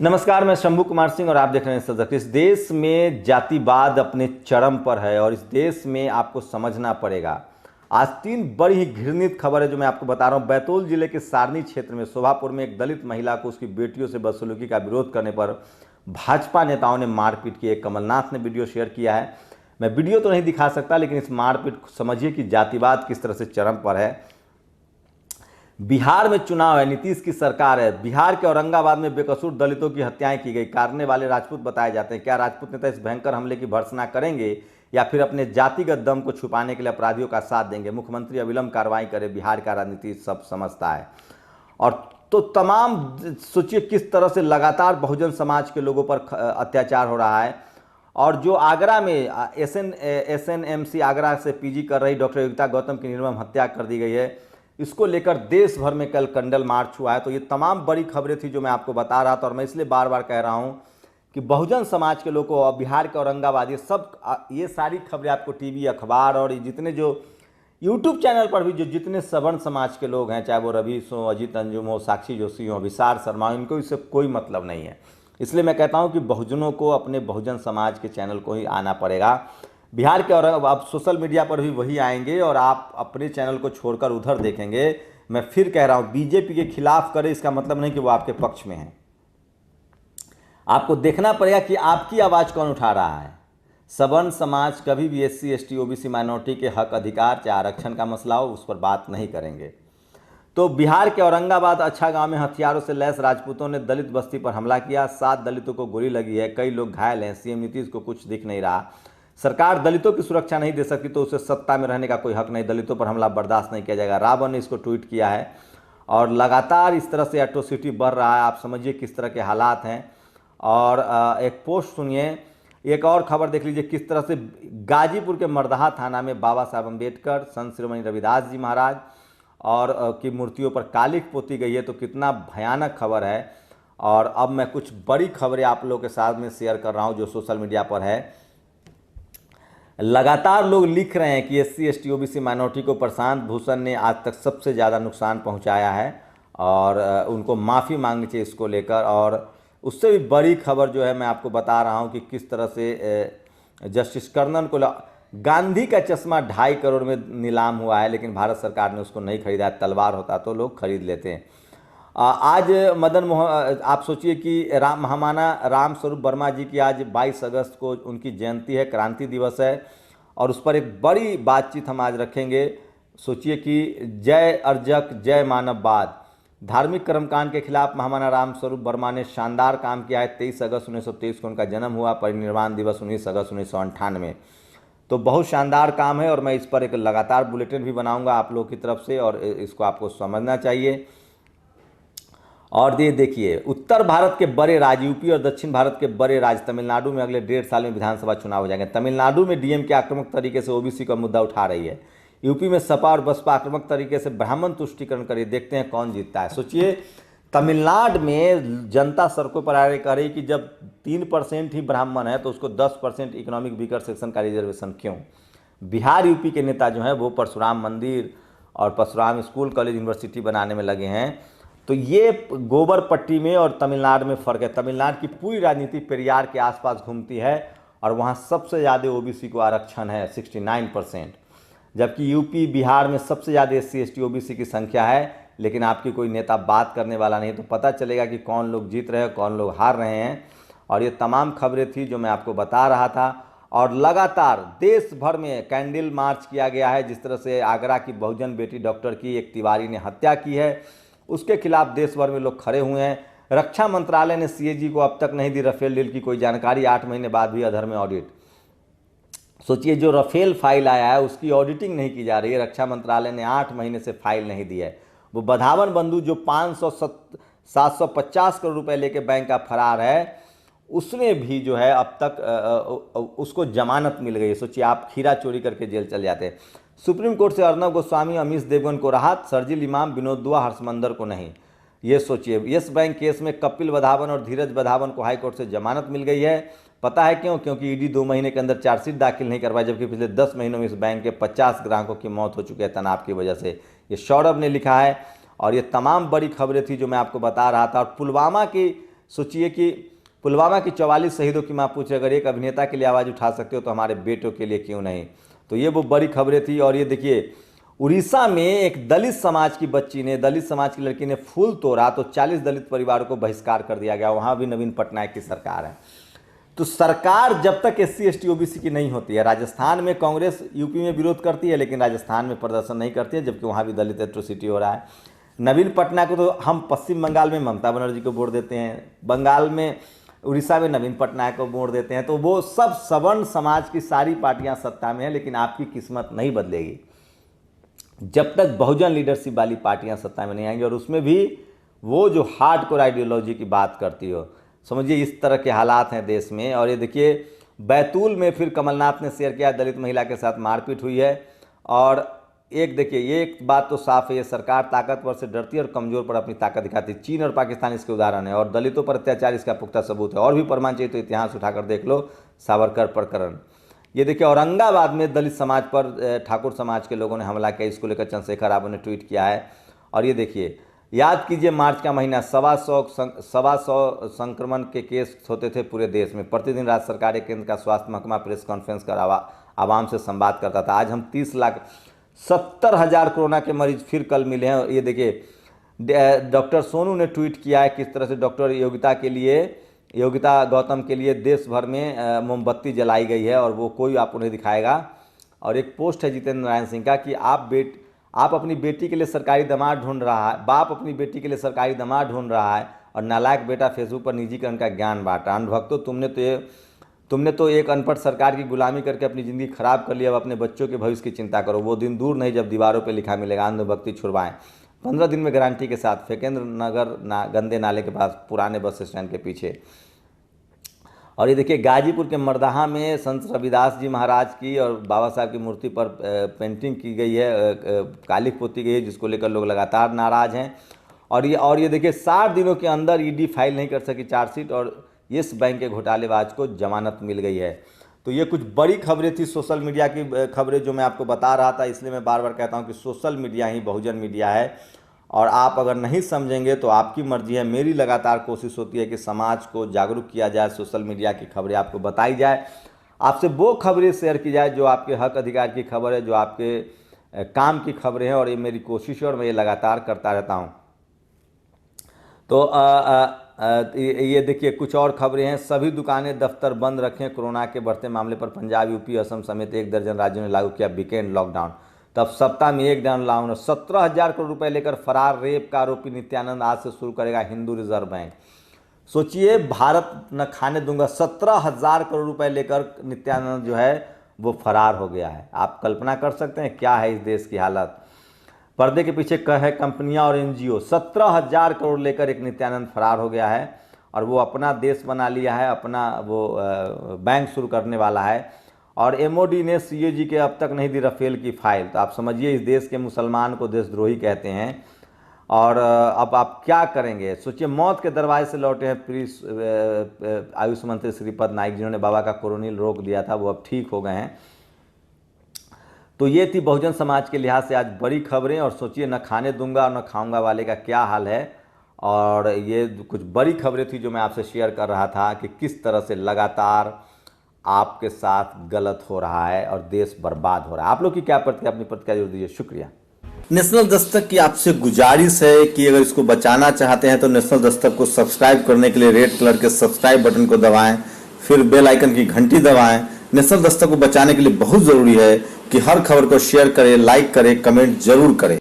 नमस्कार, मैं शंभू कुमार सिंह और आप देख रहे हैं सजग। इस देश में जातिवाद अपने चरम पर है और इस देश में आपको समझना पड़ेगा। आज तीन बड़ी ही घृणित खबर है जो मैं आपको बता रहा हूं। बैतूल जिले के सारनी क्षेत्र में शोभापुर में एक दलित महिला को उसकी बेटियों से बदसलूकी का विरोध करने पर भाजपा नेताओं ने मारपीट की। कमलनाथ ने वीडियो शेयर किया है। मैं वीडियो तो नहीं दिखा सकता, लेकिन इस मारपीट को समझिए कि जातिवाद किस तरह से चरम पर है। बिहार में चुनाव है, नीतीश की सरकार है। बिहार के औरंगाबाद में बेकसूर दलितों की हत्याएं की गई। काटने वाले राजपूत बताए जाते हैं। क्या राजपूत नेता इस भयंकर हमले की भर्त्सना करेंगे या फिर अपने जातिगत दम को छुपाने के लिए अपराधियों का साथ देंगे? मुख्यमंत्री अविलंब कार्रवाई करे, बिहार का राजनीति सब समझता है। और तो तमाम सोचिए किस तरह से लगातार बहुजन समाज के लोगों पर अत्याचार हो रहा है। और जो आगरा में एसएनएमसी आगरा से पीजी कर रही डॉक्टर योगिता गौतम की निर्मम हत्या कर दी गई है, इसको लेकर देश भर में कल कैंडल मार्च हुआ है। तो ये तमाम बड़ी खबरें थी जो मैं आपको बता रहा था। और मैं इसलिए बार बार कह रहा हूं कि बहुजन समाज के लोगों को, बिहार के औरंगाबाद, ये सारी खबरें आपको टीवी, अखबार और जितने जो यूट्यूब चैनल पर भी जो जितने सवर्ण समाज के लोग हैं, चाहे वो रवि हो, अजीत अंजुम हो, साक्षी जोशी हो, विशाल शर्मा, इनको इससे कोई मतलब नहीं है। इसलिए मैं कहता हूं कि बहुजनों को अपने बहुजन समाज के चैनल को ही आना पड़ेगा। बिहार के और अब सोशल मीडिया पर भी वही आएंगे और आप अपने चैनल को छोड़कर उधर देखेंगे। मैं फिर कह रहा हूं, बीजेपी के खिलाफ करे इसका मतलब नहीं कि वो आपके पक्ष में है। आपको देखना पड़ेगा कि आपकी आवाज़ कौन उठा रहा है। सवर्ण समाज कभी भी एससी, एसटी, ओबीसी, माइनॉरिटी के हक अधिकार चाहे आरक्षण का मसला हो, उस पर बात नहीं करेंगे। तो बिहार के औरंगाबाद अच्छा गांव में हथियारों से लैस राजपूतों ने दलित बस्ती पर हमला किया। 7 दलितों को गोली लगी है, कई लोग घायल हैं। सीएम नीतीश को कुछ दिख नहीं रहा। सरकार दलितों की सुरक्षा नहीं दे सकती तो उसे सत्ता में रहने का कोई हक नहीं। दलितों पर हमला बर्दाश्त नहीं किया जाएगा। रावण ने इसको ट्वीट किया है। और लगातार इस तरह से एट्रोसिटी बढ़ रहा है। आप समझिए किस तरह के हालात हैं। और एक पोस्ट सुनिए, एक और खबर देख लीजिए किस तरह से गाजीपुर के मर्दाहा थाना में बाबा साहब अम्बेडकर, संत शिरोमणि रविदास जी महाराज और की मूर्तियों पर कालिख पोती गई है। तो कितना भयानक खबर है। और अब मैं कुछ बड़ी खबरें आप लोगों के साथ में शेयर कर रहा हूँ जो सोशल मीडिया पर है। लगातार लोग लिख रहे हैं कि एससी, एसटी, ओबीसी, माइनॉरिटी को प्रशांत भूषण ने आज तक सबसे ज़्यादा नुकसान पहुंचाया है और उनको माफ़ी मांगनी चाहिए इसको लेकर। और उससे भी बड़ी खबर जो है मैं आपको बता रहा हूं कि किस तरह से जस्टिस कर्णन को गांधी का चश्मा 2.5 करोड़ में नीलाम हुआ है, लेकिन भारत सरकार ने उसको नहीं खरीदा। तलवार होता तो लोग खरीद लेते हैं। आज मदन मोहन, आप सोचिए कि महामाना राम स्वरूप वर्मा जी की आज 22 अगस्त को उनकी जयंती है, क्रांति दिवस है। और उस पर एक बड़ी बातचीत हम आज रखेंगे। सोचिए कि जय अर्जक, जय मानववाद, धार्मिक कर्मकांड के खिलाफ महामाना राम स्वरूप वर्मा ने शानदार काम किया है। 23 अगस्त 1923 को उनका जन्म हुआ, परिनिर्वाण दिवस 19 अगस्त 1998। तो बहुत शानदार काम है और मैं इस पर एक लगातार बुलेटिन भी बनाऊंगा आप लोगों की तरफ से और इसको आपको समझना चाहिए। और ये देखिए, उत्तर भारत के बड़े राज्य यूपी और दक्षिण भारत के बड़े राज्य तमिलनाडु में अगले 1.5 साल में विधानसभा चुनाव हो जाएंगे। तमिलनाडु में डीएमके आक्रामक तरीके से ओबीसी का मुद्दा उठा रही है। यूपी में सपा और बसपा आक्रामक तरीके से ब्राह्मण तुष्टीकरण करिए। देखते हैं कौन जीतता है। सोचिए, तमिलनाडु में जनता सड़कों पर आ रही रही कि जब 3% ही ब्राह्मण है तो उसको 10% इकोनॉमिक वीकर सेक्शन का रिजर्वेशन क्यों? बिहार यूपी के नेता जो हैं वो परशुराम मंदिर और परशुराम स्कूल, कॉलेज, यूनिवर्सिटी बनाने में लगे हैं। तो ये गोबर पट्टी में और तमिलनाडु में फ़र्क है। तमिलनाडु की पूरी राजनीति पेरियार के आसपास घूमती है और वहाँ सबसे ज़्यादा ओबीसी को आरक्षण है, 69%। जबकि यूपी, बिहार में सबसे ज़्यादा एससी, एसटी, ओबीसी की संख्या है, लेकिन आपकी कोई नेता बात करने वाला नहीं। तो पता चलेगा कि कौन लोग जीत रहे हैं, कौन लोग हार रहे हैं। और ये तमाम खबरें थी जो मैं आपको बता रहा था। और लगातार देश भर में कैंडल मार्च किया गया है। जिस तरह से आगरा की बहुजन बेटी डॉक्टर की एक तिवारी ने हत्या की है, उसके खिलाफ देश भर में लोग खड़े हुए हैं। रक्षा मंत्रालय ने सीएजी को अब तक नहीं दी राफेल डील की कोई जानकारी, 8 महीने बाद भी अधर में ऑडिट। सोचिए, जो राफेल फाइल आया है उसकी ऑडिटिंग नहीं की जा रही है। रक्षा मंत्रालय ने 8 महीने से फाइल नहीं दी है। वो बधावन बंधु जो 750 करोड़ रुपए लेके बैंक का फरार है, उसने भी जो है अब तक उसको जमानत मिल गई है। सोचिए, आप खीरा चोरी करके जेल चल जाते हैं। सुप्रीम कोर्ट से अर्नब गोस्वामी, अमीश देवगन को राहत, शर्जील इमाम, विनोद दुआ, हर्षमंदर को नहीं। ये सोचिए, यस बैंक केस में कपिल वधावन और धीरज वधावन को हाईकोर्ट से जमानत मिल गई है। पता है क्यों? क्योंकि ईडी 2 महीने के अंदर चार्जशीट दाखिल नहीं करवाई, जबकि पिछले 10 महीनों में इस बैंक के 50 ग्राहकों की मौत हो चुकी है तनाव की वजह से। ये सौरभ ने लिखा है। और ये तमाम बड़ी खबरें थी जो मैं आपको बता रहा था। और पुलवामा की सोचिए कि पुलवामा की 44 शहीदों की माँ पूछे, अगर एक अभिनेता के लिए आवाज़ उठा सकते हो तो हमारे बेटों के लिए क्यों नहीं। तो ये वो बड़ी खबरें थी। और ये देखिए, उड़ीसा में एक दलित समाज की बच्ची ने, दलित समाज की लड़की ने फूल तोड़ा तो 40 दलित परिवारों को बहिष्कार कर दिया गया। वहाँ भी नवीन पटनायक की सरकार है। तो सरकार जब तक SC ST OBC की नहीं होती है, राजस्थान में कांग्रेस यूपी में विरोध करती है लेकिन राजस्थान में प्रदर्शन नहीं करती है, जबकि वहाँ भी दलित एट्रोसिटी हो रहा है। नवीन पटनायक को तो हम पश्चिम बंगाल में ममता बनर्जी को वोट देते हैं, बंगाल में, उड़ीसा में नवीन पटनायक को वोट देते हैं। तो वो सब सवर्ण समाज की सारी पार्टियां सत्ता में हैं, लेकिन आपकी किस्मत नहीं बदलेगी जब तक बहुजन लीडरशिप वाली पार्टियां सत्ता में नहीं आएंगी, और उसमें भी वो जो हार्डकोर आइडियोलॉजी की बात करती हो। समझिए इस तरह के हालात हैं देश में। और ये देखिए, बैतूल में फिर कमलनाथ ने शेयर किया, दलित महिला के साथ मारपीट हुई है। और एक देखिए, ये एक बात तो साफ है, ये सरकार ताकतवर से डरती है और कमज़ोर पर अपनी ताकत दिखाती है। चीन और पाकिस्तान इसके उदाहरण है, और दलितों पर अत्याचार इसका पुख्ता सबूत है। और भी प्रमाण चाहिए तो इतिहास उठाकर देख लो, सावरकर प्रकरण। ये देखिए, औरंगाबाद में दलित समाज पर ठाकुर समाज के लोगों ने हमला किया, इसको लेकर चंद्रशेखर रावत ने ट्वीट किया है। और ये देखिए, याद कीजिए मार्च का महीना, 125 संक्रमण के केस होते थे पूरे देश में। प्रतिदिन राज्य सरकार केंद्र का स्वास्थ्य महकमा प्रेस कॉन्फ्रेंस कर आवाम से संवाद करता था। आज हम 30,70,000 कोरोना के मरीज फिर कल मिले हैं। ये देखिए, डॉक्टर सोनू ने ट्वीट किया है किस तरह से डॉक्टर योगिता गौतम के लिए देश भर में मोमबत्ती जलाई गई है, और वो कोई आपको नहीं दिखाएगा। और एक पोस्ट है जितेंद्र नारायण सिंह का कि आप अपनी बेटी के लिए सरकारी दामाद ढूंढ रहा है, बाप अपनी बेटी के लिए सरकारी दामाद ढूंढ रहा है, और नालायक बेटा फेसबुक पर निजीकरण का ज्ञान बांटा। अंधभक्तों, तुमने तो एक अनपढ़ सरकार की गुलामी करके अपनी ज़िंदगी खराब कर लिया। अब अपने बच्चों के भविष्य की चिंता करो। वो दिन दूर नहीं जब दीवारों पे लिखा मिलेगा, अंधभक्ति छुड़वाएं। 15 दिन में गारंटी के साथ। फेकेंद्र नगर गंदे नाले के पास, पुराने बस स्टैंड के पीछे। और ये देखिए, गाजीपुर के मरदाहा में संत रविदास जी महाराज की और बाबा साहब की मूर्ति पर पेंटिंग की गई है, कालिख पोती गई है, जिसको लेकर लोग लगातार नाराज हैं। और ये देखिए, 60 दिनों के अंदर ED फाइल नहीं कर सकी चार्जशीट, और येस बैंक के घोटालेबाज को जमानत मिल गई है। तो ये कुछ बड़ी खबरें थी, सोशल मीडिया की खबरें जो मैं आपको बता रहा था। इसलिए मैं बार बार कहता हूँ कि सोशल मीडिया ही बहुजन मीडिया है, और आप अगर नहीं समझेंगे तो आपकी मर्जी है। मेरी लगातार कोशिश होती है कि समाज को जागरूक किया जाए, सोशल मीडिया की खबरें आपको बताई जाए, आपसे वो खबरें शेयर की जाए जो आपके हक अधिकार की खबर है, जो आपके काम की खबरें हैं। और ये मेरी कोशिश है और मैं ये लगातार करता रहता हूँ। तो ये देखिए, कुछ और खबरें हैं। सभी दुकानें दफ्तर बंद रखें, कोरोना के बढ़ते मामले पर पंजाब, यूपी, असम समेत 1 दर्जन राज्यों ने लागू किया वीकेंड लॉकडाउन। तब सप्ताह में 1 डाउन लाउन। 17,000 करोड़ रुपए लेकर फरार रेप का आरोपी नित्यानंद आज से शुरू करेगा हिंदू रिजर्व बैंक। सोचिए, भारत न खाने दूंगा, 17,000 करोड़ रुपए लेकर नित्यानंद जो है वो फरार हो गया है। आप कल्पना कर सकते हैं क्या है इस देश की हालत। पर्दे के पीछे है कंपनियां और NGO। 17,000 करोड़ लेकर एक नित्यानंद फरार हो गया है, और वो अपना देश बना लिया है, अपना वो बैंक शुरू करने वाला है। और MOD ने CAG के अब तक नहीं दी राफेल की फाइल। तो आप समझिए, इस देश के मुसलमान को देशद्रोही कहते हैं। और अब आप क्या करेंगे। सोचिए, मौत के दरवाजे से लौटे हैं आयुष मंत्री श्रीपद नाइक, जिन्होंने बाबा का कोरोनिल रोक दिया था, वो अब ठीक हो गए हैं। तो ये थी बहुजन समाज के लिहाज से आज बड़ी खबरें। और सोचिए, न खाने दूंगा और न खाऊंगा वाले का क्या हाल है। और ये कुछ बड़ी खबरें थी जो मैं आपसे शेयर कर रहा था कि किस तरह से लगातार आपके साथ गलत हो रहा है और देश बर्बाद हो रहा है। आप लोग की क्या प्रतिक्रिया, अपनी प्रतिक्रिया जरूर दीजिए। शुक्रिया। नेशनल दस्तक की आपसे गुजारिश है कि अगर इसको बचाना चाहते हैं तो नेशनल दस्तक को सब्सक्राइब करने के लिए रेड कलर के सब्सक्राइब बटन को दबाएं, फिर बेल आइकन की घंटी दबाएं। नेशनल दस्तक को बचाने के लिए बहुत जरूरी है कि हर खबर को शेयर करें, लाइक करें, कमेंट जरूर करें।